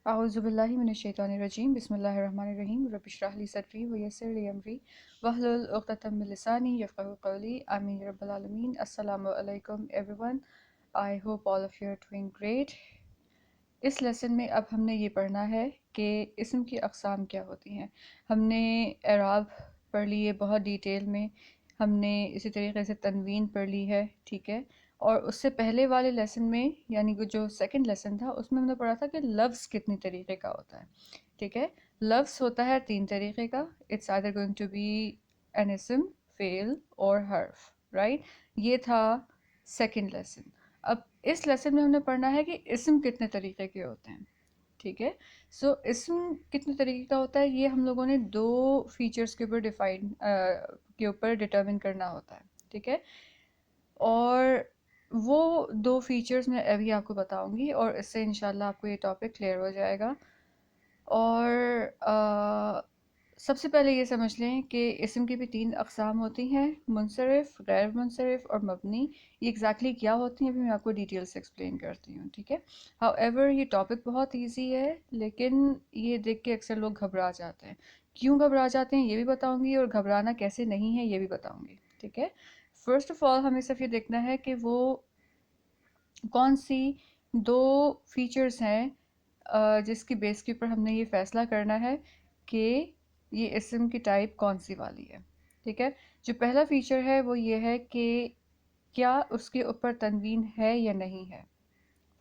اعوذ باللہ من الشیطان الرجیم بسم اللہ الرحمن الرحیم رب اشرح لی صدری ویسر لی امری واحلل عقدۃ من لسانی یفقهوا قولی آمین یا رب العالمین. السلام علیکم everyone. I hope all of you are doing great. اس لیسن میں اب ہم نے یہ پڑھنا ہے کہ اسم کی اقسام کیا ہوتی ہیں. ہم نے اعراب پڑھ لی ہے بہت ڈیٹیل میں، ہم نے اسی طریقے سے تنوین پڑھ لی ہے، ٹھیک ہے. اور اس سے پہلے والے لیسن میں یعنی کہ جو سیکنڈ لیسن تھا اس میں ہم نے پڑھا تھا کہ لفظ کتنی طریقے کا ہوتا ہے، ٹھیک ہے. لفظ ہوتا ہے 3 طریقے کا. It's either going to be an اسم، فعل اور حرف، رائٹ. یہ تھا سیکنڈ لیسن. اب اس لیسن میں ہم نے پڑھنا ہے کہ اسم کتنے طریقے کے ہوتے ہیں، ٹھیک ہے. سو اسم کتنے طریقے کا ہوتا ہے یہ ہم لوگوں نے 2 فیچرز کے اوپر ڈٹرمن کرنا ہوتا ہے، ٹھیک ہے. اور وہ 2 فیچرز میں ابھی آپ کو بتاؤں گی اور اس سے انشاءاللہ آپ کو یہ ٹاپک کلیئر ہو جائے گا. اور سب سے پہلے یہ سمجھ لیں کہ اسم کی بھی 3 اقسام ہوتی ہیں، منصرف، غیر منصرف اور مبنی. یہ ایگزیکٹلی کیا ہوتی ہیں ابھی میں آپ کو ڈیٹیل سے ایکسپلین کرتی ہوں، ٹھیک ہے. ہاؤ ایور یہ ٹاپک بہت ایزی ہے لیکن یہ دیکھ کے اکثر لوگ گھبرا جاتے ہیں. کیوں گھبرا جاتے ہیں یہ بھی بتاؤں گی، اور گھبرانا کیسے نہیں ہے یہ بھی بتاؤں گی، ٹھیک ہے. فرسٹ آف آل ہمیں صرف یہ دیکھنا ہے کہ وہ کون سی 2 فیچرز ہیں جس کی بیس کے اوپر ہم نے یہ فیصلہ کرنا ہے کہ یہ اسم کی ٹائپ کون سی والی ہے، ٹھیک ہے. جو پہلا فیچر ہے وہ یہ ہے کہ کیا اس کے اوپر تنوین ہے یا نہیں ہے.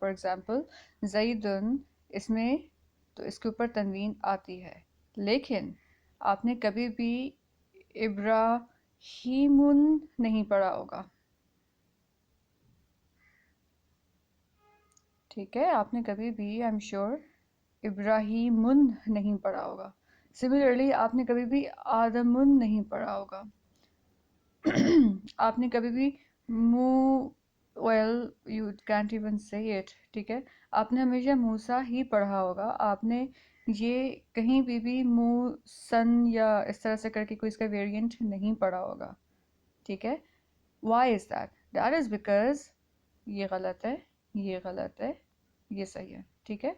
فار ایگزامپل زیدن، اس میں تو اس کے اوپر تنوین آتی ہے، لیکن آپ نے کبھی بھی ابراہیمن نہیں پڑھا ہوگا، ٹھیک ہے. آپ نے کبھی بھی آئی ایم شیور ابراہیمن نہیں پڑھا ہوگا. سملرلی آپ نے کبھی بھی آدمن نہیں پڑھا ہوگا. آپ نے کبھی بھی well you can't even say it, ٹھیک ہے. آپ نے ہمیشہ موسیٰ ہی پڑھا ہوگا. آپ نے یہ کہیں بھی موسن یا اس طرح سے کر کے کوئی اس کا ویریئنٹ نہیں پڑھا ہوگا، ٹھیک ہے. Why is that? That is because یہ غلط ہے، یہ غلط ہے، یہ صحیح ہے، ٹھیک ہے.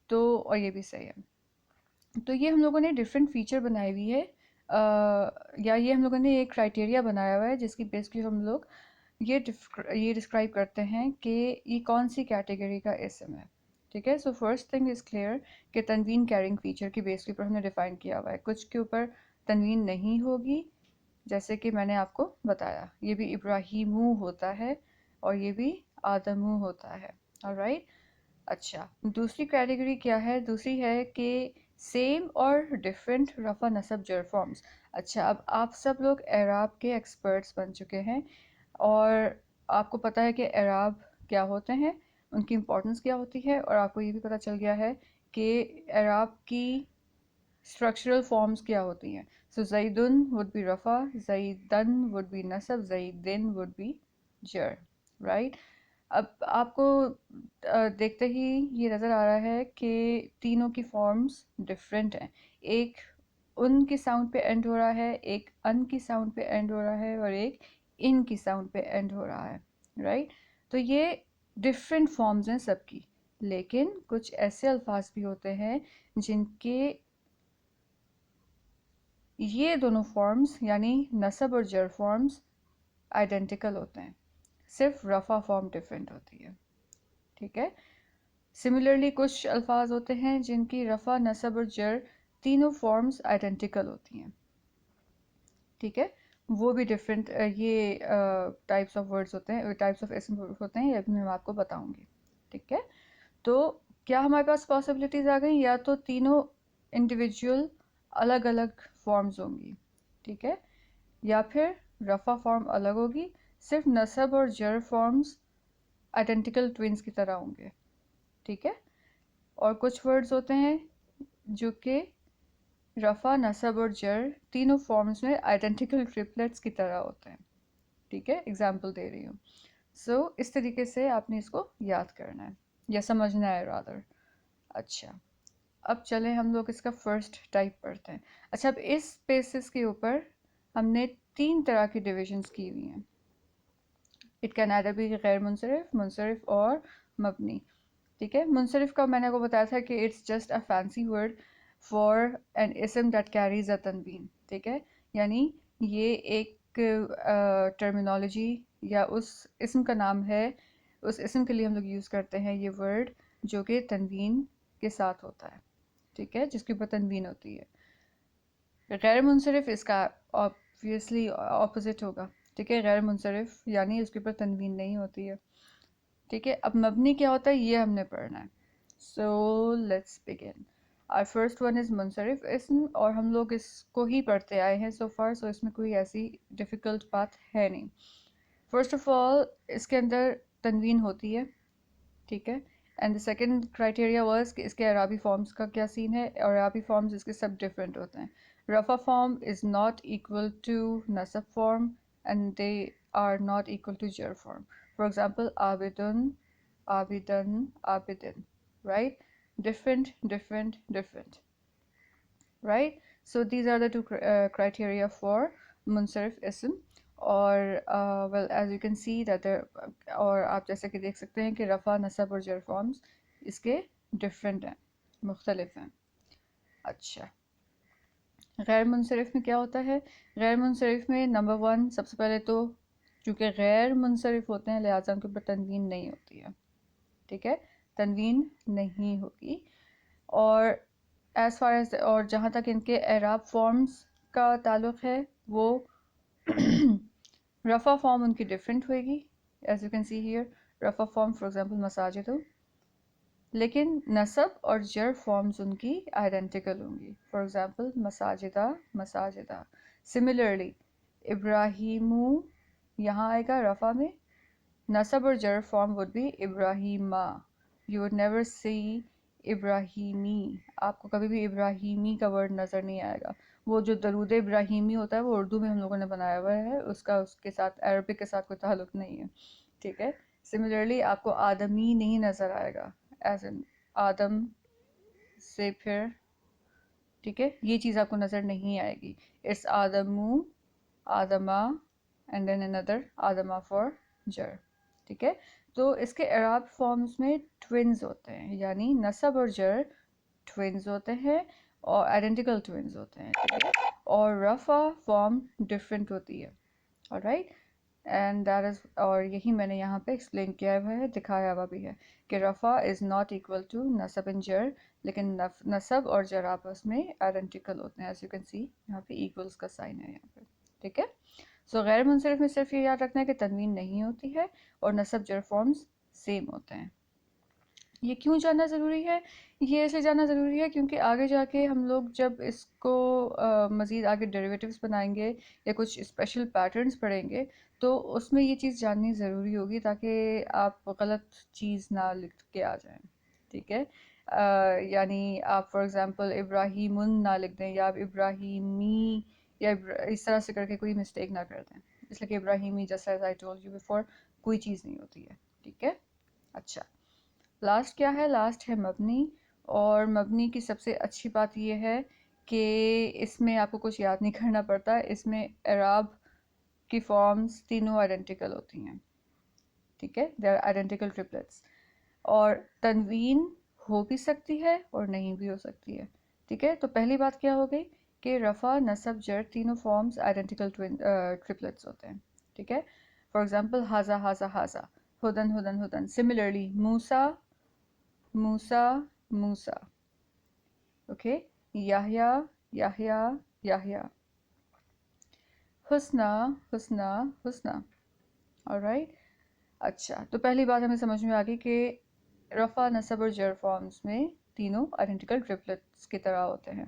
تو اور یہ بھی صحیح ہے. تو یہ ہم لوگوں نے ڈفرینٹ فیچر بنائی ہوئی ہے، یا یہ ہم لوگوں نے ایک کرائٹیریا بنایا ہوا ہے جس کی بیس پہ ہم لوگ یہ ڈسکرائب کرتے ہیں کہ یہ کون سی کیٹیگری کا اسم ہے، ٹھیک ہے. So first thing is clear کہ تنوین کیرنگ فیچر کی بیس کے اوپر ہم نے ڈیفائن کیا ہوا ہے. کچھ کے اوپر تنوین نہیں ہوگی جیسے کہ میں نے آپ کو بتایا، یہ بھی ابراہیمو ہوتا ہے اور یہ بھی آدمو ہوتا ہے، alright. اچھا، دوسری کیٹیگری کیا ہے؟ دوسری ہے کہ سیم اور ڈفرینٹ رفع نصب جر فارمز. اچھا، اب آپ سب لوگ اعراب کے ایکسپرٹس بن چکے ہیں اور آپ کو پتہ ہے کہ اعراب کیا ہوتے ہیں، ان کی امپورٹنس کیا ہوتی ہے، اور آپ کو یہ بھی پتہ چل گیا ہے کہ اعراب کی اسٹرکچرل فارمز کیا ہوتی ہیں. سو زیدن would be رفع، زیدن would be نصب، زیدن would be جر، رائٹ. اب آپ کو دیکھتے ہی یہ نظر آ رہا ہے کہ تینوں کی فارمز ڈفرینٹ ہیں. ایک ان کی ساؤنڈ پہ اینڈ ہو رہا ہے، ایک ان کی ساؤنڈ پہ اینڈ ہو رہا ہے، اور ایک ان کی ساؤنڈ پہ اینڈ ہو رہا ہے، رائٹ. تو یہ ڈفرینٹ فارمز ہیں سب کی، لیکن کچھ ایسے الفاظ بھی ہوتے ہیں جن کے یہ دونوں فارمز یعنی نصب اور جر فارمز آئیڈینٹیکل ہوتے ہیں، صرف رفع فارم ڈفرینٹ ہوتی ہے، ٹھیک ہے. سملرلی کچھ الفاظ ہوتے ہیں جن کی رفع، نصب اور جر تینوں فارمز آئیڈینٹیکل ہوتی ہیں، ٹھیک ہے. وہ بھی ڈفرینٹ یہ ٹائپس آف ورڈز ہوتے ہیں، ٹائپس آف اسم ہوتے ہیں، یہ بھی میں آپ کو بتاؤں گی، ٹھیک ہے. تو کیا ہمارے پاس پاسبلٹیز آ گئیں؟ یا تو تینوں انڈیویجول الگ الگ فارمز ہوں گی، ٹھیک ہے، یا پھر رفع فارم الگ ہوگی، صرف نصب اور جر فارمز آئیڈینٹیکل ٹوینز کی طرح ہوں گے، ٹھیک ہے. اور کچھ ورڈز ہوتے ہیں جو کہ رفع، نصب اور جر تینوں فارمز میں آئیڈینٹیکل ٹرپلیٹس کی طرح ہوتے ہیں، ٹھیک ہے. اگزامپل دے رہی ہوں. سو اس طریقے سے آپ نے اس کو یاد کرنا ہے یا سمجھنا ہے رادر. اچھا، اب چلیں ہم لوگ اس کا فرسٹ ٹائپ پڑھتے ہیں. اچھا، اب اس بیسس کے اوپر ہم نے 3 طرح کی ڈویژنز کی ہوئی ہیں. اٹ کین ایدر بی غیر منصرف، منصرف اور مبنی. ٹھیک ہے. منصرف کا میں نے کو بتایا تھا کہ it's just a fancy word for an اسم دیٹ کیریز اے تنوین. ٹھیک ہے, یعنی یہ ایک ٹرمینالوجی یا اس اسم کا نام ہے, اس اسم کے لیے ہم لوگ یوز کرتے ہیں یہ ورڈ جو کہ تنوین کے ساتھ ہوتا ہے. ٹھیک ہے, جس کے اوپر تنوین ہوتی ہے. غیر منصرف اس کا obviously اپوزٹ ہوگا. ٹھیک ہے, غیر منصرف یعنی اس کے اوپر تنوین نہیں ہوتی ہے. ٹھیک ہے, اب مبنی کیا ہوتا ہے یہ ہم نے پڑھنا ہے. So let's begin. اور فرسٹ ون از منصرف اسم, اور ہم لوگ اس کو ہی پڑھتے آئے ہیں سو فار, سو اس میں کوئی ایسی ڈیفیکلٹ بات ہے نہیں. فرسٹ آف آل اس کے اندر تنوین ہوتی ہے. ٹھیک ہے, and the second criteria was کہ اس کے عرابی فارمز کا کیا سین ہے, اور عرابی فارمز اس کے سب ڈفرینٹ ہوتے ہیں. رفع form is not equal to نصب form and they are not equal to جر form. For example, abidun, abidan, abidin, right? Different, right? So these are the two criteria for munsarif ism. اور well as you can see that there, اور آپ جیسے کہ دیکھ سکتے ہیں کہ رفع, نصب اور جر فارمز اس کے ڈفرینٹ ہیں, مختلف ہیں. اچھا, غیر منصرف میں کیا ہوتا ہے؟ غیر منصرف میں نمبر ون, سب سے پہلے تو چونکہ غیر منصرف ہوتے ہیں لہٰذا ان کے اوپر تنوین نہیں ہوتی ہے. ٹھیک ہے, تنوین نہیں ہوگی. اور ایز فار ایز, اور جہاں تک ان کے اعراب فارمز کا تعلق ہے وہ رفع فارم ان کی ڈفرینٹ ہوئے گی. As you can see here, رفع فارم فار ایگزامپل مساجد, لیکن نصب اور جر فارمز ان کی آئیڈینٹیکل ہوں گی. فار ایگزامپل مساجدہ, مساجدہ. سملرلی ابراہیمو یہاں آئے گا رفع میں, نصب اور جر فارم would be ابراہیمہ. You would never see ابراہیمی, آپ کو کبھی بھی ابراہیمی کا ورڈ نظر نہیں آئے گا. وہ جو درود ابراہیمی ہوتا ہے وہ اردو میں ہم لوگوں نے بنایا ہوا ہے, اس کا اس کے ساتھ عربک کے ساتھ کوئی تعلق نہیں ہے. ٹھیک ہے, سملرلی آپ کو آدمی نہیں نظر آئے گا, ایز ان آدم سے پھر. ٹھیک ہے, یہ چیز آپ کو نظر نہیں آئے گی. اٹس آدمو, آدمہ, اینڈ دین اندر آدمہ فار جر. ٹھیک ہے, تو اس کے اعراب فارمز میں ٹوینز ہوتے ہیں, یعنی نصب اور جر ٹوینز ہوتے ہیں اور آئیڈینٹیکل ٹوینز ہوتے ہیں. ٹھیک ہے, اور رفع فارم ڈفرینٹ ہوتی ہے. آلرائٹ, اینڈ دیٹ از, اور یہی میں نے یہاں پہ ایکسپلین کیا ہوا ہے, دکھایا ہوا بھی ہے کہ رفع از ناٹ ایکول ٹو نصب اینڈ جر, لیکن نصب اور جر آپس میں آئیڈینٹیکل ہوتے ہیں. ایز یو کین سی یہاں پہ ایکولس کا سائن ہے یہاں پہ. ٹھیک ہے, سو غیر منصرف میں صرف یہ یاد رکھنا ہے کہ تنوین نہیں ہوتی ہے اور نصب جر فارمز سیم ہوتے ہیں. یہ کیوں جاننا ضروری ہے؟ یہ ایسے جاننا ضروری ہے کیونکہ آگے جا کے ہم لوگ جب اس کو مزید آگے ڈیریویٹیوز بنائیں گے یا کچھ اسپیشل پیٹرنز پڑھیں گے تو اس میں یہ چیز جاننی ضروری ہوگی تاکہ آپ غلط چیز نہ لکھ کے آ جائیں. ٹھیک ہے, یعنی آپ فار ایگزامپل ابراہیمن نہ لکھ دیں, یا آپ ابراہیمی یا اس طرح سے کر کے کوئی مسٹیک نہ کر دیں, اس لیے کہ ابراہیمی جیسا as I told you before کوئی چیز نہیں ہوتی ہے. ٹھیک ہے, اچھا, لاسٹ کیا ہے؟ لاسٹ ہے مبنی. اور مبنی کی سب سے اچھی بات یہ ہے کہ اس میں آپ کو کچھ یاد نہیں کرنا پڑتا, اس میں اعراب کی فارمز تینوں آئیڈینٹیکل ہوتی ہیں. ٹھیک ہے, دے آر آئیڈینٹیکل ٹرپلیٹس. اور تنوین ہو بھی سکتی ہے اور نہیں بھی ہو سکتی ہے. ٹھیک ہے, تو پہلی بات کیا ہو گئی کہ رفع, نصب, جر تینوں فارمز آئیڈینٹیکل ٹرپلیٹس ہوتے ہیں. ٹھیک ہے, فار ایگزامپل ہاذا, ہاذا, ہاذا, ہدن, ہدن, ہدن. سملرلی موسیٰ, موسیٰ, موسیٰ. اوکے, یحییٰ, یحییٰ, یحییٰ. حسنیٰ, حسنیٰ, حسنیٰ. آلرائٹ, اچھا, تو پہلی بات ہمیں سمجھ میں آ گئی کہ رفع, نصب اور جر فارمز میں تینوں آئیڈینٹیکل ٹرپلیٹس کی طرح ہوتے ہیں.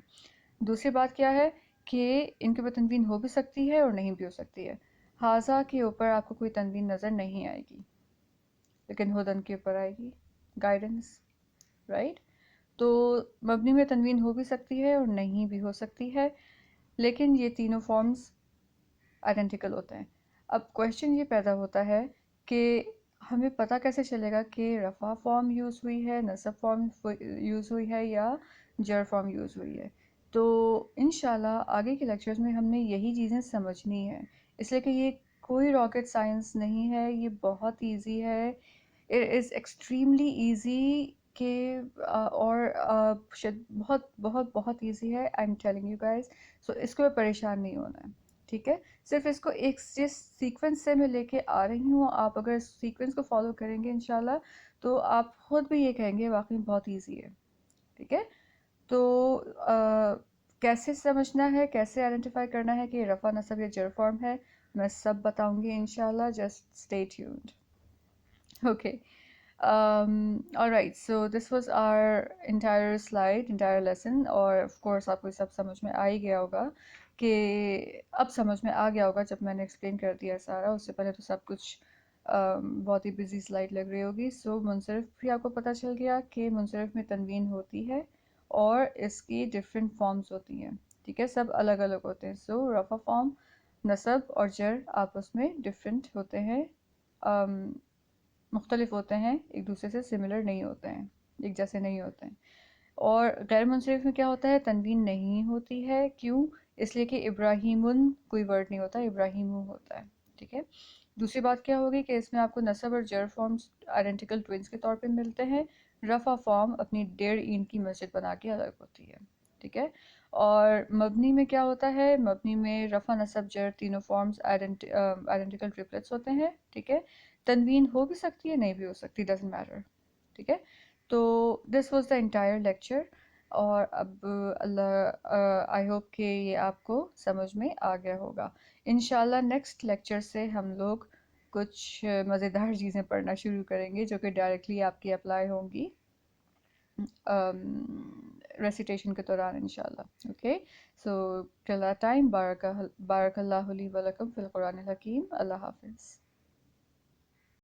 دوسری بات کیا ہے کہ ان کے اوپر تنوین ہو بھی سکتی ہے اور نہیں بھی ہو سکتی ہے. ہاذا کے اوپر آپ کو کوئی تنوین نظر نہیں آئے گی, لیکن ہدن کے اوپر آئے گی, گائیڈنس. رائٹ, تو مبنی میں تنوین ہو بھی سکتی ہے اور نہیں بھی ہو سکتی ہے, لیکن یہ تینوں فارمز آئیڈینٹیکل ہوتے ہیں. اب کویشچن یہ پیدا ہوتا ہے کہ ہمیں پتہ کیسے چلے گا کہ رفع فارم یوز ہوئی ہے, نصب فارم یوز ہوئی ہے یا جر فارم یوز ہوئی ہے؟ تو انشاءاللہ آگے کے لیکچرز میں ہم نے یہی چیزیں سمجھنی ہیں, اس لیے کہ یہ کوئی راکٹ سائنس نہیں ہے, یہ بہت ایزی ہے. اٹ از ایکسٹریملی ایزی کہ اور بہت بہت بہت ایزی ہے، I am telling you guys. So اس کو پریشان نہیں ہونا ہے، ٹھیک ہے. صرف اس کو ایک جس سیکوینس سے میں لے کے آ رہی ہوں، آپ اگر سیکوینس کو فالو کریں گے انشاءاللہ تو آپ خود بھی یہ کہیں گے واقعی بہت ایزی ہے، ٹھیک ہے. تو کیسے سمجھنا ہے، کیسے آئیڈینٹیفائی کرنا ہے کہ یہ رفع نصب یا جر فارم ہے، میں سب بتاؤں گی انشاءاللہ. Just stay tuned. Okay. Alright, so this was our entire slide, entire lesson, اور of course آپ کو یہ سب سمجھ میں آ ہی گیا ہوگا کہ اب سمجھ میں آ گیا ہوگا جب میں نے ایکسپلین کر دیا سارا. اس سے پہلے تو سب کچھ بہت ہی بزی سلائڈ لگ رہی ہوگی. سو منصرف بھی آپ کو پتہ چل گیا کہ منصرف میں تنوین ہوتی ہے اور اس کی ڈفرینٹ فارمز ہوتی ہیں، ٹھیک ہے، سب الگ الگ ہوتے ہیں. سو رفع فارم، نصب اور جر آپس میں ڈفرینٹ ہوتے ہیں، مختلف ہوتے ہیں، ایک دوسرے سے سملر نہیں ہوتے ہیں، ایک جیسے نہیں ہوتے ہیں. اور غیر منصرف میں کیا ہوتا ہے، تنوین نہیں ہوتی ہے. کیوں؟ اس لیے کہ ابراہیمن کوئی ورڈ نہیں ہوتا، ابراہیمو ہوتا ہے، ٹھیک ہے. دوسری بات کیا ہوگی کہ اس میں آپ کو نصب اور جر فارمز آئیڈینٹیکل ٹوئنس کے طور پہ ملتے ہیں. رفع فارم اپنی 1.5 اینٹ کی مسجد بنا کے الگ ہوتی ہے، ٹھیک ہے. اور مبنی میں کیا ہوتا ہے، مبنی میں رفع نصب جر تینوں فارمز آئیڈینٹیکل ٹرپلٹس ہوتے ہیں، ٹھیک ہے. تنوین ہو بھی سکتی ہے، نہیں بھی ہو سکتی، ڈزنٹ میٹر، ٹھیک ہے. تو this was the entire lecture. اور اب اللہ آئی ہوپ کہ یہ آپ کو سمجھ میں آ گیا ہوگا. انشاءاللہ نیکسٹ لیکچر سے ہم لوگ کچھ مزیدار چیزیں پڑھنا شروع کریں گے جو کہ ڈائریکٹلی آپ کی اپلائی ہوں گی ریسیٹیشن کے دوران انشاءاللہ. Okay. So till that time, بارک اللہ لی ولکم فی القرآن الحکیم. اللہ حافظ.